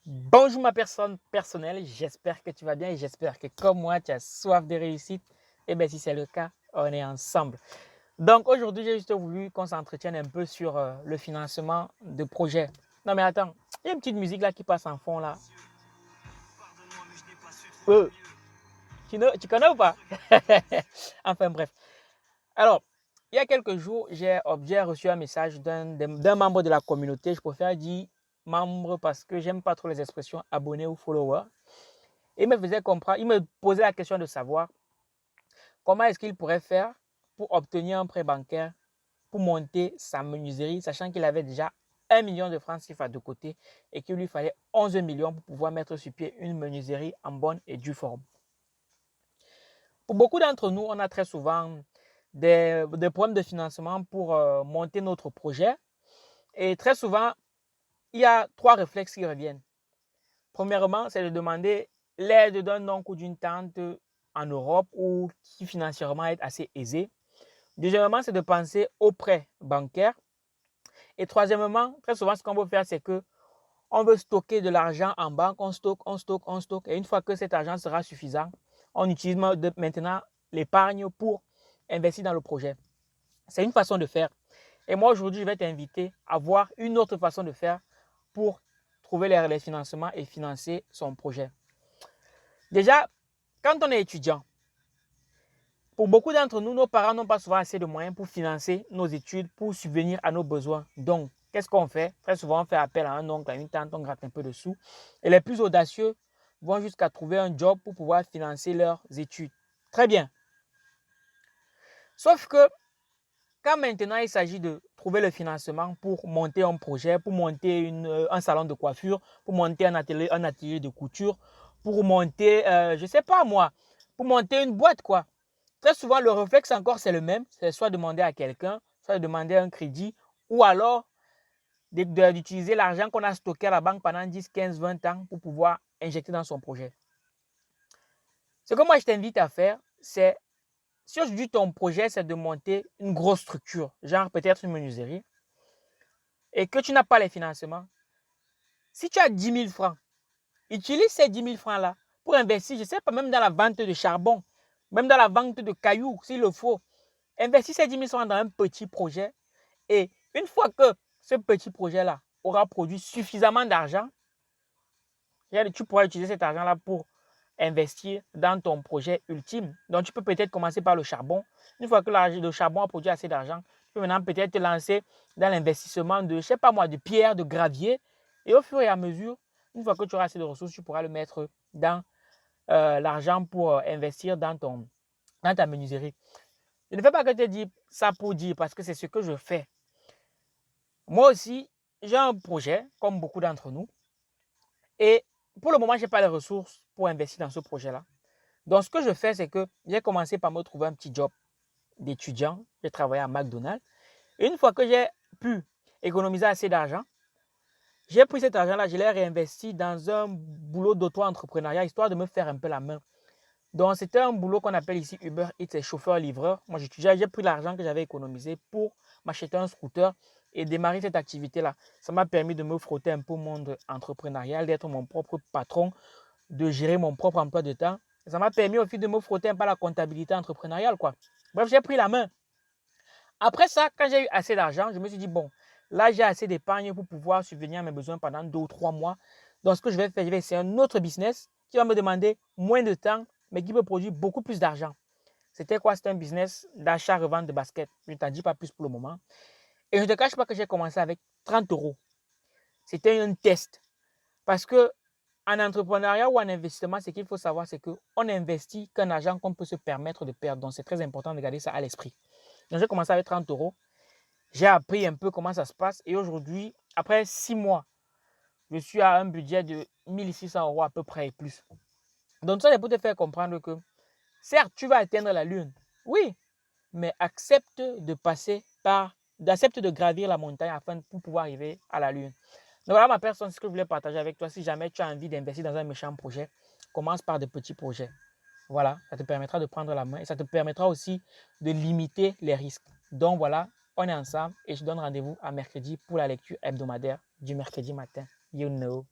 Bonjour ma personne personnelle, j'espère que tu vas bien et j'espère que comme moi tu as soif de réussite. Et bien si c'est le cas, on est ensemble. Donc aujourd'hui j'ai juste voulu qu'on s'entretienne un peu sur le financement de projets. Non mais attends, il y a une petite musique là qui passe en fond là. Euh, tu connais ou pas? Enfin bref. Alors, il y a quelques jours, j'ai reçu un message d'un membre de la communauté. Je préfère dire membre parce que j'aime pas trop les expressions abonné ou follower. Il me faisait comprendre, il me posait la question de savoir comment est-ce qu'il pourrait faire pour obtenir un prêt bancaire pour monter sa menuiserie, sachant qu'il avait déjà 1 million de francs CFA de côté et qu'il lui fallait 11 millions pour pouvoir mettre sur pied une menuiserie en bonne et due forme. Pour beaucoup d'entre nous, on a très souvent des problèmes de financement pour monter notre projet. Et très souvent, il y a 3 réflexes qui reviennent. Premièrement, c'est de demander l'aide d'un oncle ou d'une tante en Europe ou qui financièrement est assez aisé. Deuxièmement, c'est de penser aux prêts bancaires. Et troisièmement, très souvent, ce qu'on veut faire, c'est que on veut stocker de l'argent en banque, on stocke, on stocke, on stocke. Et une fois que cet argent sera suffisant, on utilise maintenant l'épargne pour investir dans le projet. C'est une façon de faire. Et moi, aujourd'hui, je vais t'inviter à voir une autre façon de faire pour trouver les financements et financer son projet. Déjà, quand on est étudiant, pour beaucoup d'entre nous, nos parents n'ont pas souvent assez de moyens pour financer nos études, pour subvenir à nos besoins. Donc, qu'est-ce qu'on fait? Très souvent, on fait appel à un oncle, à une tante, on gratte un peu de sous. Et les plus audacieux vont jusqu'à trouver un job pour pouvoir financer leurs études. Très bien. Sauf que quand maintenant il s'agit de trouver le financement pour monter un projet, pour monter un salon de coiffure, pour monter un atelier de couture, pour monter, je ne sais pas moi, pour monter une boîte quoi. Très souvent, le réflexe encore, c'est le même. C'est soit demander à quelqu'un, soit demander un crédit, ou alors d'utiliser l'argent qu'on a stocké à la banque pendant 10, 15, 20 ans pour pouvoir injecter dans son projet. Ce que moi, je t'invite à faire, c'est, si aujourd'hui ton projet, c'est de monter une grosse structure, genre peut-être une menuiserie, et que tu n'as pas les financements, si tu as 10 000 francs, utilise ces 10 000 francs-là pour investir, je ne sais pas, même dans la vente de charbon, même dans la vente de cailloux, s'il le faut. Investis ces 10 000 francs dans un petit projet. Et une fois que ce petit projet-là aura produit suffisamment d'argent, tu pourras utiliser cet argent-là pour investir dans ton projet ultime. Donc, tu peux peut-être commencer par le charbon. Une fois que le charbon a produit assez d'argent, tu peux maintenant peut-être te lancer dans l'investissement de, je ne sais pas moi, de pierre, de gravier. Et au fur et à mesure, une fois que tu auras assez de ressources, tu pourras le mettre dans l'argent pour investir dans ta menuiserie. Je ne fais pas que te dire ça pour dire, parce que c'est ce que je fais. Moi aussi, j'ai un projet, comme beaucoup d'entre nous, et pour le moment, je n'ai pas les ressources pour investir dans ce projet-là. Donc, ce que je fais, c'est que j'ai commencé par me trouver un petit job d'étudiant. J'ai travaillé à McDonald's. Et une fois que j'ai pu économiser assez d'argent, j'ai pris cet argent-là, je l'ai réinvesti dans un boulot d'auto-entrepreneuriat, histoire de me faire un peu la main. Donc, c'était un boulot qu'on appelle ici Uber Eats et chauffeur-livreur. Moi, j'ai pris l'argent que j'avais économisé pour m'acheter un scooter et démarrer cette activité-là. Ça m'a permis de me frotter un peu au monde entrepreneurial, d'être mon propre patron, de gérer mon propre emploi de temps. Ça m'a permis aussi de me frotter un peu à la comptabilité entrepreneuriale, quoi. Bref, j'ai pris la main. Après ça, quand j'ai eu assez d'argent, je me suis dit, bon, là, j'ai assez d'épargne pour pouvoir subvenir à mes besoins pendant 2 ou 3 mois. Donc, ce que je vais faire, je vais essayer un autre business qui va me demander moins de temps, mais qui peut produire beaucoup plus d'argent. C'était quoi? C'était un business d'achat-revente de baskets. Je ne t'en dis pas plus pour le moment. Et je ne te cache pas que j'ai commencé avec 30 euros. C'était un test. Parce que en entrepreneuriat ou en investissement, ce qu'il faut savoir, c'est qu'on n'investit qu'un argent qu'on peut se permettre de perdre. Donc, c'est très important de garder ça à l'esprit. Donc, j'ai commencé avec 30 euros. J'ai appris un peu comment ça se passe. Et aujourd'hui, après 6 mois, je suis à un budget de 1600 euros à peu près et plus. Donc, ça, c'est pour te faire comprendre que, certes, tu vas atteindre la lune. Oui, mais accepte de gravir la montagne pour pouvoir arriver à la lune. Donc voilà ma personne, ce que je voulais partager avec toi. Si jamais tu as envie d'investir dans un méchant projet, commence par de petits projets. Voilà, ça te permettra de prendre la main et ça te permettra aussi de limiter les risques. Donc voilà, on est ensemble et je donne rendez-vous à mercredi pour la lecture hebdomadaire du mercredi matin. You know.